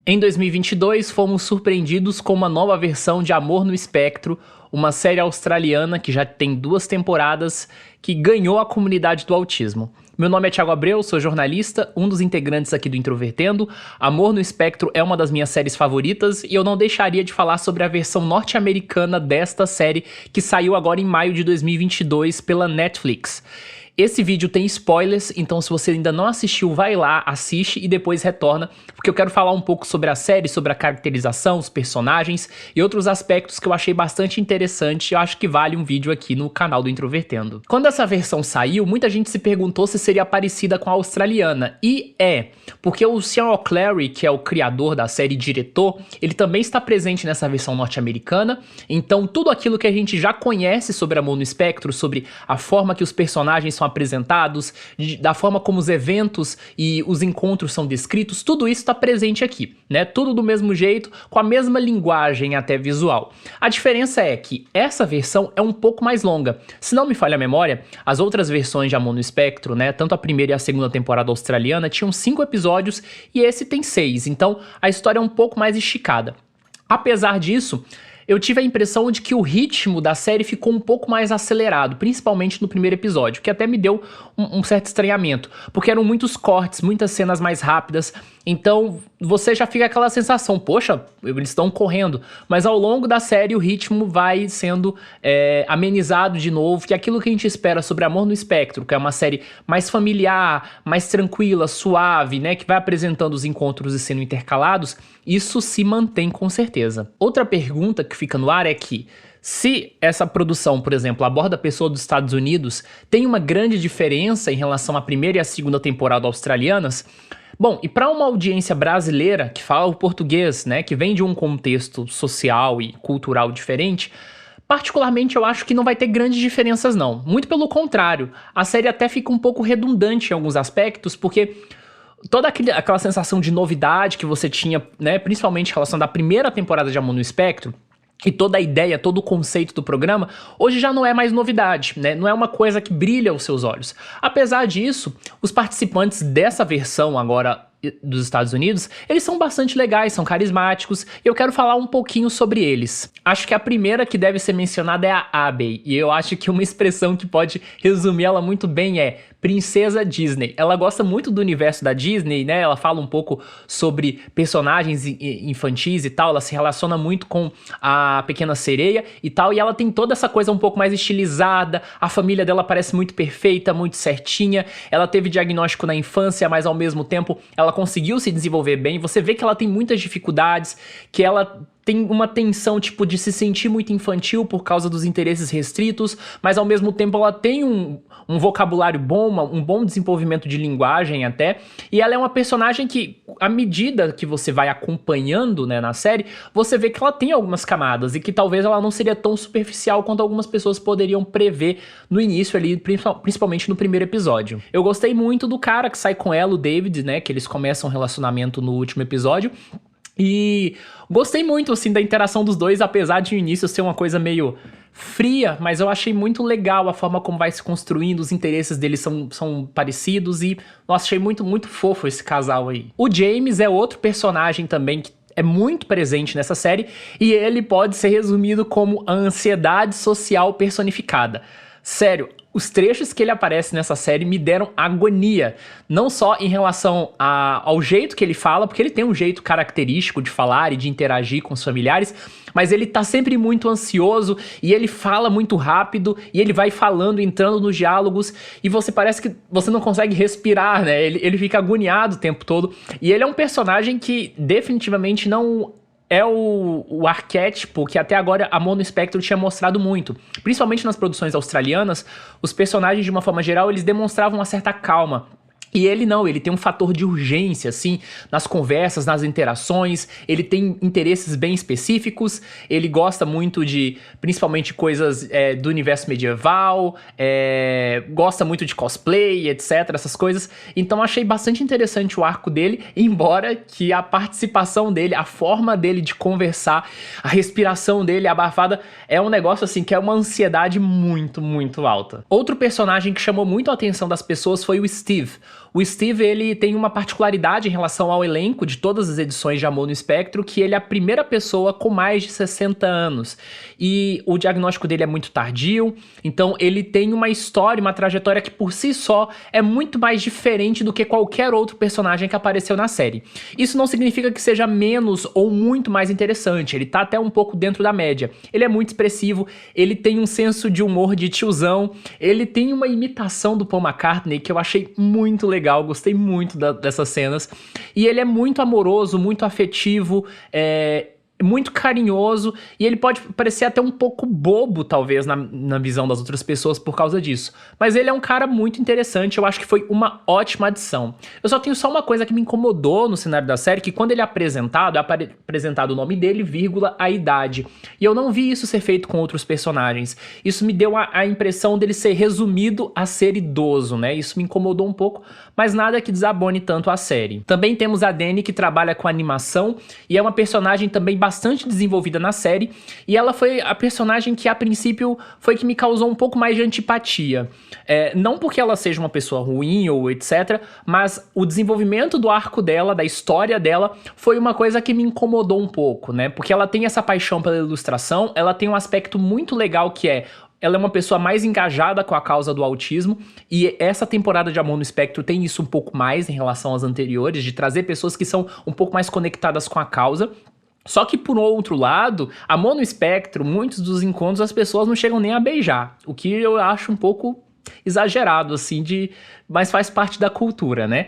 Em 2022, fomos surpreendidos com uma nova versão de Amor no Espectro, uma série australiana que já tem 2 temporadas, que ganhou a comunidade do autismo. Meu nome é Thiago Abreu, sou jornalista, um dos integrantes aqui do Introvertendo. Amor no Espectro é uma das minhas séries favoritas e eu não deixaria de falar sobre a versão norte-americana desta série, que saiu agora em maio de 2022 pela Netflix. Esse vídeo tem spoilers, então se você ainda não assistiu, vai lá, assiste e depois retorna, porque eu quero falar um pouco sobre a série, sobre a caracterização, os personagens e outros aspectos que eu achei bastante interessante e eu acho que vale um vídeo aqui no canal do Introvertendo. Quando essa versão saiu, muita gente se perguntou se seria parecida com a australiana, e porque o Sean O'Clery, que é o criador da série e diretor, ele também está presente nessa versão norte-americana, então tudo aquilo que a gente já conhece sobre Amor no Espectro, sobre a forma que os personagens são apresentados, da forma como os eventos e os encontros são descritos, tudo isso está presente aqui, né? Tudo do mesmo jeito, com a mesma linguagem até visual. A diferença é que essa versão é um pouco mais longa. Se não me falha a memória, as outras versões de Amor no Espectro, né, tanto a primeira e a segunda temporada australiana, tinham 5 episódios e esse tem 6, então a história é um pouco mais esticada. Apesar disso, eu tive a impressão de que o ritmo da série ficou um pouco mais acelerado, principalmente no primeiro episódio, que até me deu um certo estranhamento, porque eram muitos cortes, muitas cenas mais rápidas, então você já fica aquela sensação, poxa, eles estão correndo, mas ao longo da série o ritmo vai sendo amenizado de novo, que é aquilo que a gente espera sobre Amor no Espectro, que é uma série mais familiar, mais tranquila, suave, né, que vai apresentando os encontros e sendo intercalados, isso se mantém com certeza. Outra pergunta que fica no ar é que, se essa produção, por exemplo, aborda a pessoa dos Estados Unidos, tem uma grande diferença em relação à primeira e à segunda temporada australianas? Bom, e para uma audiência brasileira que fala o português, né, que vem de um contexto social e cultural diferente, particularmente eu acho que não vai ter grandes diferenças não. Muito pelo contrário, a série até fica um pouco redundante em alguns aspectos, porque toda aquela sensação de novidade que você tinha, né, principalmente em relação à primeira temporada de Amor no Espectro, e toda a ideia, todo o conceito do programa, hoje já não é mais novidade, né? Não é uma coisa que brilha aos seus olhos. Apesar disso, os participantes dessa versão agora dos Estados Unidos, eles são bastante legais, são carismáticos, e eu quero falar um pouquinho sobre eles. Acho que a primeira que deve ser mencionada é a Abby, e eu acho que uma expressão que pode resumir ela muito bem é Princesa Disney. Ela gosta muito do universo da Disney, né? Ela fala um pouco sobre personagens infantis e tal, ela se relaciona muito com a Pequena Sereia e tal, e ela tem toda essa coisa um pouco mais estilizada, a família dela parece muito perfeita, muito certinha, ela teve diagnóstico na infância, mas ao mesmo tempo ela conseguiu se desenvolver bem, você vê que ela tem muitas dificuldades, que ela tem uma tensão tipo de se sentir muito infantil por causa dos interesses restritos, mas ao mesmo tempo ela tem um vocabulário bom, um bom desenvolvimento de linguagem até, e ela é uma personagem que, à medida que você vai acompanhando, né, na série, você vê que ela tem algumas camadas e que talvez ela não seria tão superficial quanto algumas pessoas poderiam prever no início ali, principalmente no primeiro episódio. Eu gostei muito do cara que sai com ela, o David, né, que eles começam um relacionamento no último episódio, e gostei muito, assim, da interação dos dois, apesar de no início ser uma coisa meio fria, mas eu achei muito legal a forma como vai se construindo, os interesses deles são parecidos e, nossa, achei muito, muito fofo esse casal aí. O James é outro personagem também que é muito presente nessa série e ele pode ser resumido como a ansiedade social personificada. Sério, os trechos que ele aparece nessa série me deram agonia, não só em relação ao jeito que ele fala, porque ele tem um jeito característico de falar e de interagir com os familiares, mas ele tá sempre muito ansioso e ele fala muito rápido e ele vai falando, entrando nos diálogos e você parece que você não consegue respirar, né? Ele fica agoniado o tempo todo e ele é um personagem que definitivamente não é o arquétipo que até agora Amor no Espectro tinha mostrado muito. Principalmente nas produções australianas, os personagens, de uma forma geral, eles demonstravam uma certa calma. E ele não, ele tem um fator de urgência, assim, nas conversas, nas interações, ele tem interesses bem específicos, ele gosta muito de, principalmente, coisas do universo medieval, gosta muito de cosplay, etc, essas coisas, então achei bastante interessante o arco dele, embora que a participação dele, a forma dele de conversar, a respiração dele abafada, é um negócio, assim, que é uma ansiedade muito, muito alta. Outro personagem que chamou muito a atenção das pessoas foi o Steve. O Steve, ele tem uma particularidade em relação ao elenco de todas as edições de Amor no Espectro, que ele é a primeira pessoa com mais de 60 anos. E o diagnóstico dele é muito tardio, então ele tem uma história, uma trajetória que por si só é muito mais diferente do que qualquer outro personagem que apareceu na série. Isso não significa que seja menos ou muito mais interessante, ele tá até um pouco dentro da média. Ele é muito expressivo, ele tem um senso de humor de tiozão, ele tem uma imitação do Paul McCartney que eu achei muito legal, gostei muito dessas cenas. E ele é muito amoroso, muito afetivo, muito carinhoso, e ele pode parecer até um pouco bobo, talvez, na visão das outras pessoas por causa disso. Mas ele é um cara muito interessante, eu acho que foi uma ótima adição. Eu só tenho só uma coisa que me incomodou no cenário da série, que quando ele é apresentado o nome dele, vírgula, a idade. E eu não vi isso ser feito com outros personagens. Isso me deu a impressão dele ser resumido a ser idoso, né? Isso me incomodou um pouco, mas nada que desabone tanto a série. Também temos a Dani, que trabalha com animação, e é uma personagem também bastante desenvolvida na série, e ela foi a personagem que a princípio foi que me causou um pouco mais de antipatia. Não porque ela seja uma pessoa ruim ou etc, mas o desenvolvimento do arco dela, da história dela, foi uma coisa que me incomodou um pouco, né? Porque ela tem essa paixão pela ilustração, ela tem um aspecto muito legal que ela é uma pessoa mais engajada com a causa do autismo, e essa temporada de Amor no Espectro tem isso um pouco mais em relação às anteriores, de trazer pessoas que são um pouco mais conectadas com a causa. Só que, por outro lado, Amor no Espectro, muitos dos encontros as pessoas não chegam nem a beijar, o que eu acho um pouco exagerado, assim, mas faz parte da cultura, né?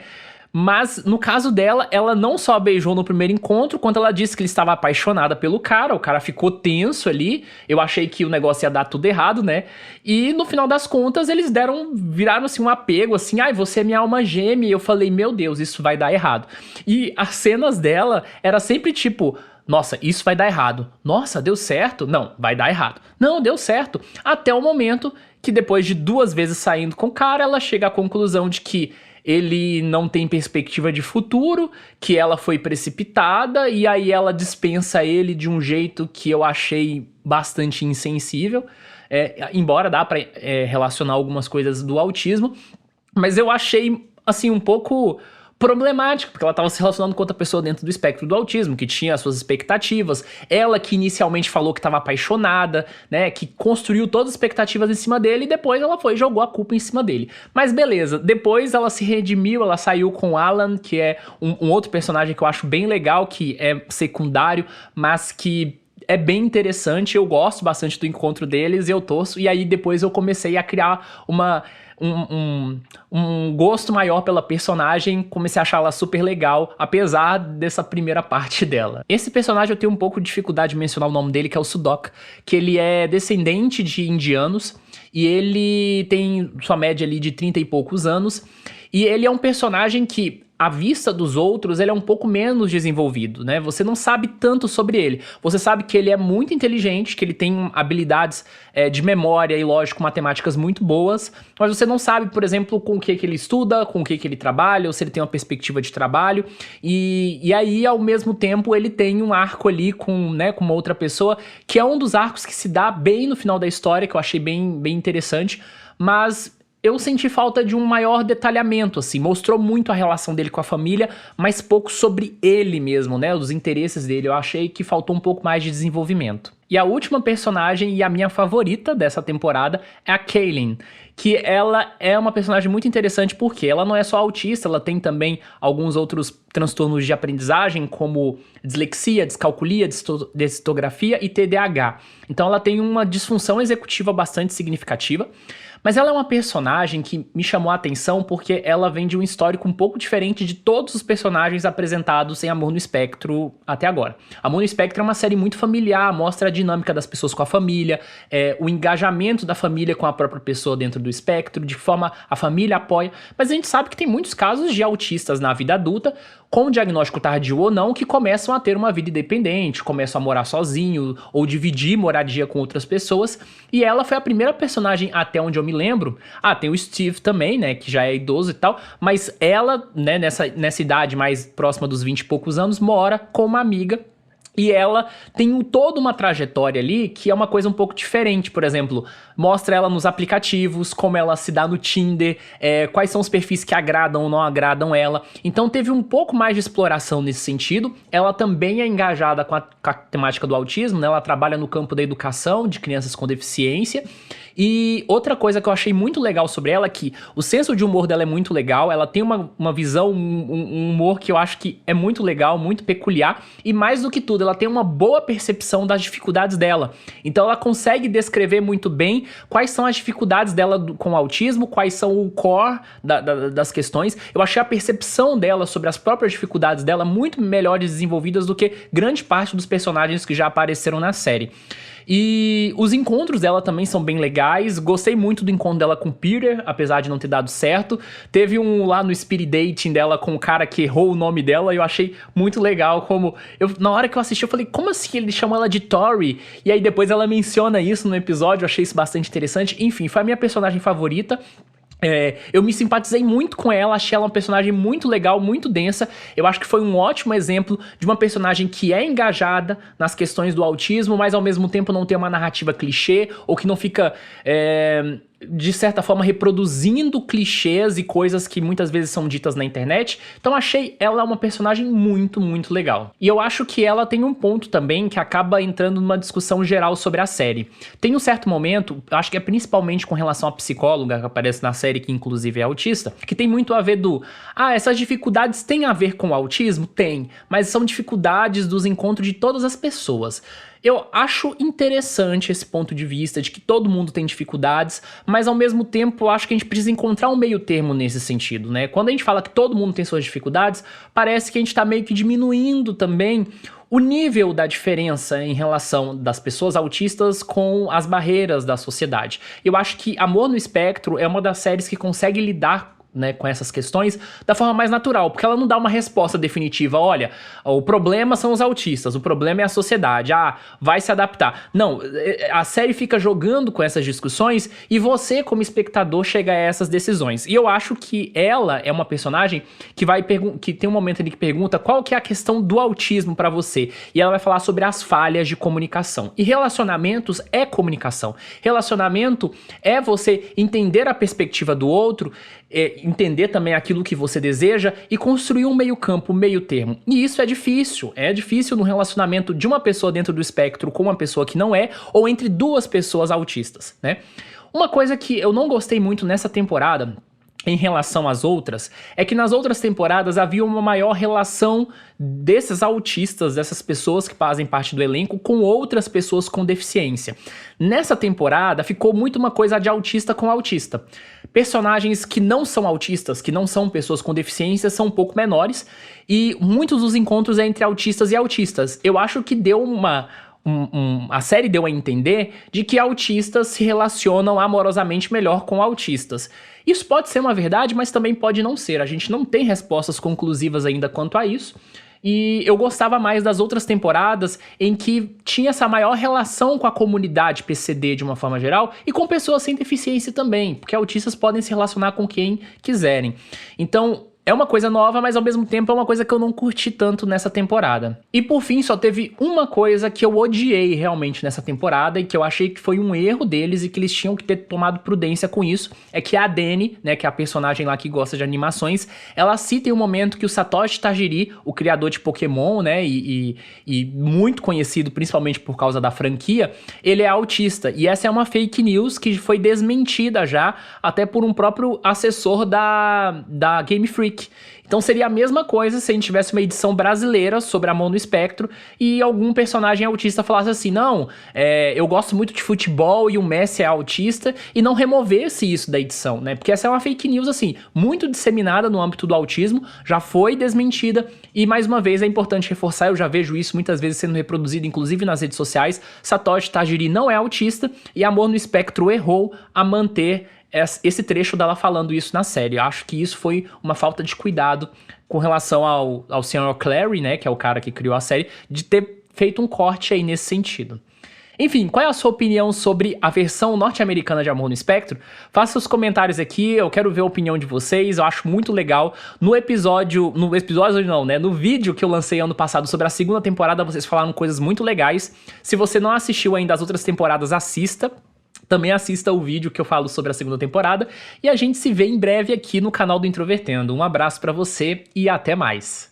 Mas, no caso dela, ela não só beijou no primeiro encontro, quanto ela disse que ele estava apaixonada pelo cara, o cara ficou tenso ali, eu achei que o negócio ia dar tudo errado, né? E, no final das contas, eles viraram, assim, um apego, assim, ai, você é minha alma gêmea, e eu falei, meu Deus, isso vai dar errado. E as cenas dela era sempre tipo, nossa, isso vai dar errado. Nossa, deu certo? Não, vai dar errado. Não, deu certo. Até o momento que, depois de 2 vezes saindo com o cara, ela chega à conclusão de que ele não tem perspectiva de futuro, que ela foi precipitada, e aí ela dispensa ele de um jeito que eu achei bastante insensível, embora dá pra relacionar algumas coisas do autismo, mas eu achei, assim, um pouco problemático, porque ela estava se relacionando com outra pessoa dentro do espectro do autismo, que tinha as suas expectativas, ela que inicialmente falou que estava apaixonada, né, que construiu todas as expectativas em cima dele, e depois ela foi e jogou a culpa em cima dele. Mas beleza, depois ela se redimiu, ela saiu com o Alan, que é um outro personagem que eu acho bem legal, que é secundário, mas que é bem interessante, eu gosto bastante do encontro deles, eu torço, e aí depois eu comecei a criar um gosto maior pela personagem, comecei a achar ela super legal, apesar dessa primeira parte dela. Esse personagem eu tenho um pouco de dificuldade de mencionar o nome dele, que é o Sudok, que ele é descendente de indianos, e ele tem sua média ali de 30 e poucos anos, e ele é um personagem que, à vista dos outros, ele é um pouco menos desenvolvido, né? Você não sabe tanto sobre ele. Você sabe que ele é muito inteligente, que ele tem habilidades de memória e, lógico, matemáticas muito boas, mas você não sabe, por exemplo, com o que ele estuda, com o que ele trabalha, ou se ele tem uma perspectiva de trabalho, e aí, ao mesmo tempo, ele tem um arco ali com uma outra pessoa, que é um dos arcos que se dá bem no final da história, que eu achei bem interessante, mas eu senti falta de um maior detalhamento, assim, mostrou muito a relação dele com a família, mas pouco sobre ele mesmo, né, os interesses dele. Eu achei que faltou um pouco mais de desenvolvimento. E a última personagem, e a minha favorita dessa temporada, é a Kaylin, que ela é uma personagem muito interessante porque ela não é só autista, ela tem também alguns outros transtornos de aprendizagem, como dislexia, descalculia, descitografia e TDAH. Então ela tem uma disfunção executiva bastante significativa, mas ela é uma personagem que me chamou a atenção porque ela vem de um histórico um pouco diferente de todos os personagens apresentados em Amor no Espectro até agora. Amor no Espectro é uma série muito familiar, mostra a dinâmica das pessoas com a família, o engajamento da família com a própria pessoa dentro do espectro, de que forma a família apoia, mas a gente sabe que tem muitos casos de autistas na vida adulta, com diagnóstico tardio ou não, que começam a ter uma vida independente, começam a morar sozinho ou dividir moradia com outras pessoas, e ela foi a primeira personagem, até onde eu me lembro. Tem o Steve também, né, que já é idoso e tal, mas ela, né, nessa idade mais próxima dos 20 e poucos anos, mora com uma amiga E ela tem toda uma trajetória ali que é uma coisa um pouco diferente. Por exemplo, mostra ela nos aplicativos, como ela se dá no Tinder, quais são os perfis que agradam ou não agradam ela. Então teve um pouco mais de exploração nesse sentido. Ela também é engajada com a temática do autismo, né? Ela trabalha no campo da educação de crianças com deficiência. E outra coisa que eu achei muito legal sobre ela é que o senso de humor dela é muito legal, ela tem uma visão, um humor que eu acho que é muito legal, muito peculiar, e mais do que tudo, ela tem uma boa percepção das dificuldades dela. Então ela consegue descrever muito bem quais são as dificuldades dela com o autismo, quais são o core das questões. Eu achei a percepção dela sobre as próprias dificuldades dela muito melhores desenvolvidas do que grande parte dos personagens que já apareceram na série. E os encontros dela também são bem legais. Gostei muito do encontro dela com o Peter, apesar de não ter dado certo. Teve um lá no speed dating dela com o cara que errou o nome dela, e eu achei muito legal como... na hora que eu assisti, eu falei, como assim ele chamou ela de Tori? E aí depois ela menciona isso no episódio, eu achei isso bastante interessante. Enfim, foi a minha personagem favorita. Eu me simpatizei muito com ela, achei ela uma personagem muito legal, muito densa. Eu acho que foi um ótimo exemplo de uma personagem que é engajada nas questões do autismo, mas ao mesmo tempo não tem uma narrativa clichê, ou que não fica, de certa forma, reproduzindo clichês e coisas que muitas vezes são ditas na internet. Então achei ela uma personagem muito, muito legal. E eu acho que ela tem um ponto também que acaba entrando numa discussão geral sobre a série. Tem um certo momento, acho que é principalmente com relação à psicóloga que aparece na série, que inclusive é autista, que tem muito a ver essas dificuldades têm a ver com o autismo? Tem, mas são dificuldades dos encontros de todas as pessoas. Eu acho interessante esse ponto de vista de que todo mundo tem dificuldades, mas ao mesmo tempo eu acho que a gente precisa encontrar um meio termo nesse sentido, né? Quando a gente fala que todo mundo tem suas dificuldades, parece que a gente tá meio que diminuindo também o nível da diferença em relação das pessoas autistas com as barreiras da sociedade. Eu acho que Amor no Espectro é uma das séries que consegue lidar, né, com essas questões da forma mais natural, porque ela não dá uma resposta definitiva, olha, o problema são os autistas, o problema é a sociedade, vai se adaptar. Não, a série fica jogando com essas discussões e você, como espectador, chega a essas decisões. E eu acho que ela é uma personagem que tem um momento ali que pergunta qual que é a questão do autismo pra você, e ela vai falar sobre as falhas de comunicação. E relacionamentos é comunicação. Relacionamento é você entender a perspectiva do outro, entender também aquilo que você deseja e construir um meio campo, um meio termo. E isso é difícil no relacionamento de uma pessoa dentro do espectro com uma pessoa que não é, ou entre duas pessoas autistas, né? Uma coisa que eu não gostei muito nessa temporada, em relação às outras, é que nas outras temporadas havia uma maior relação desses autistas, dessas pessoas que fazem parte do elenco, com outras pessoas com deficiência. Nessa temporada ficou muito uma coisa de autista com autista. Personagens que não são autistas, que não são pessoas com deficiência, são um pouco menores, e muitos dos encontros é entre autistas e autistas. Eu acho que deu a série deu a entender de que autistas se relacionam amorosamente melhor com autistas. Isso pode ser uma verdade, mas também pode não ser. A gente não tem respostas conclusivas ainda quanto a isso. E eu gostava mais das outras temporadas em que tinha essa maior relação com a comunidade PCD de uma forma geral e com pessoas sem deficiência também, porque autistas podem se relacionar com quem quiserem. Então, é uma coisa nova, mas ao mesmo tempo é uma coisa que eu não curti tanto nessa temporada. E por fim, só teve uma coisa que eu odiei realmente nessa temporada e que eu achei que foi um erro deles e que eles tinham que ter tomado prudência com isso, é que a Dani, né, que é a personagem lá que gosta de animações, ela cita em um momento que o Satoshi Tajiri, o criador de Pokémon, né, e muito conhecido principalmente por causa da franquia, ele é autista. E essa é uma fake news que foi desmentida já, até por um próprio assessor da Game Freak. Então seria a mesma coisa se a gente tivesse uma edição brasileira sobre Amor no Espectro e algum personagem autista falasse assim, não, eu gosto muito de futebol e o Messi é autista, e não removesse isso da edição, né? Porque essa é uma fake news, assim, muito disseminada no âmbito do autismo, já foi desmentida, e mais uma vez é importante reforçar, eu já vejo isso muitas vezes sendo reproduzido, inclusive nas redes sociais, Satoshi Tajiri não é autista, e Amor no Espectro errou a manter esse trecho dela falando isso na série. Eu acho que isso foi uma falta de cuidado com relação ao Sr. Clary, né, que é o cara que criou a série, de ter feito um corte aí nesse sentido. Enfim, qual é a sua opinião sobre a versão norte-americana de Amor no Espectro? Faça seus comentários aqui, eu quero ver a opinião de vocês, eu acho muito legal. No vídeo que eu lancei ano passado sobre a segunda temporada, vocês falaram coisas muito legais. Se você não assistiu ainda as outras temporadas, assista. Também assista o vídeo que eu falo sobre a segunda temporada. E a gente se vê em breve aqui no canal do Introvertendo. Um abraço pra você e até mais.